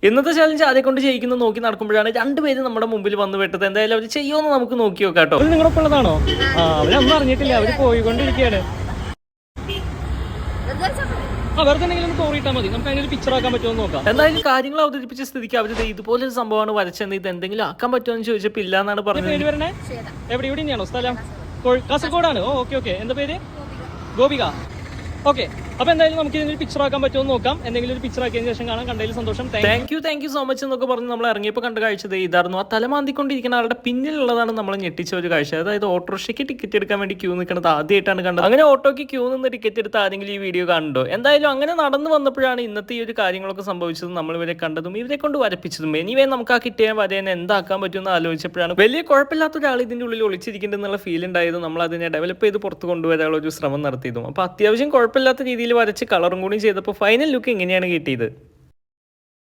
ഇന്നത്തെ ചാലഞ്ച് ആരെ കൊണ്ട് ചെയ്യിക്കുന്നത് നോക്കി നടക്കുമ്പോഴാണ് രണ്ടുപേരും നമ്മുടെ മുമ്പിൽ വന്ന് പെട്ടത്. എന്തായാലും അവർ ചെയ്യുമെന്ന് നമുക്ക് നോക്കി നോക്കാം കേട്ടോ. നിങ്ങളൊപ്പം ഉള്ളതാണോ? അവരൊന്നും അറിഞ്ഞിട്ടില്ല, അവര് പോയിക്കൊണ്ടിരിക്കുകയാണ്. വെറുതെ എന്തെങ്കിലും തോറിയിട്ടാൽ മതി, നമുക്ക് അതിനൊരു പിക്ചർ ആക്കാൻ പറ്റുമോ നോക്കാം. എന്തായാലും കാര്യങ്ങൾ അവതരിപ്പിച്ച സ്ഥിതിക്ക് അവര് ഇതുപോലെ ഒരു സംഭവമാണ് വരച്ചത്, ഇത് എന്തെങ്കിലും ആക്കാൻ പറ്റുമോ എന്ന് ചോദിച്ചപ്പോൾ ഇല്ല എന്നാണ് പറഞ്ഞത്. പേര് വരണേ എവിടെ തന്നെയാണോ സ്ഥലം? കാസർഗോഡാണ്. Okay okay. എന്താ പേര്? ഗോപിക. ഓക്കെ, അപ്പൊ എന്തായാലും നമുക്ക് ഇതിനൊരു പിക്ചർ ആക്കാൻ പറ്റുമോ നോക്കാം. എന്തെങ്കിലും ഒരു പിക്ചർ ആക്കിയതിന് ശേഷം കാണാം. കണ്ടതിൽ സന്തോഷം. താങ്ക് യു സോ മച്ച് എന്നൊക്കെ പറഞ്ഞ് നമ്മൾ ഇറങ്ങിയപ്പോൾ കണ്ട കാഴ്ച ഇതായിരുന്നു. ആ തലമാന്തിക്കൊണ്ടിരിക്കുന്ന ആളുടെ പിന്നിലുള്ളതാണ് നമ്മൾ ഞെട്ടിച്ച ഒരു കാഴ്ച. അതായത് ഓട്ടോറിക്ഷയ്ക്ക് ടിക്കറ്റ് എടുക്കാൻ വേണ്ടി ക്യൂ നിൽക്കുന്നത് ആദ്യമായിട്ടാണ് കണ്ടത്. അങ്ങനെ ഓട്ടോയ്ക്ക് ക്യൂ നിന്ന് ടിക്കറ്റ് എടുത്ത് ആരെങ്കിലും ഈ വീഡിയോ കാണുന്നുണ്ടോ? എന്തായാലും അങ്ങനെ നടന്നു വന്നപ്പോഴാണ് ഇന്നത്തെ ഈ ഒരു കാര്യങ്ങളൊക്കെ സംഭവിച്ചതും നമ്മൾ ഇവരെ കണ്ടതും ഇവരെ കൊണ്ട് വരപ്പിച്ചതും. എനിവേ നമുക്ക് ആ കിട്ടിയ വരേനെ എന്താക്കാൻ പറ്റുമെന്ന് ആലോചിച്ചപ്പോഴാണ് വലിയ കുഴപ്പമില്ലാത്ത ഒരാൾ ഇതിന്റെ ഉള്ളിൽ ഒളിച്ചിരിക്കുന്നുണ്ടെന്നുള്ള ഫീൽ ഉണ്ടായത്. നമ്മൾ അതിനെ ഡെവലപ്പ് ചെയ്ത് പുറത്ത് കൊണ്ടുവരാനുള്ള ഒരു ശ്രമം നടത്തിയതും. അപ്പോൾ അത്യാവശ്യം കുഴപ്പമില്ലാത്ത രീതിയിൽ വരച്ച് കളറും കൂടി ചെയ്തപ്പോൾ ഫൈനൽ ലുക്ക് ഇങ്ങനെയാണ് കിട്ടിയത്.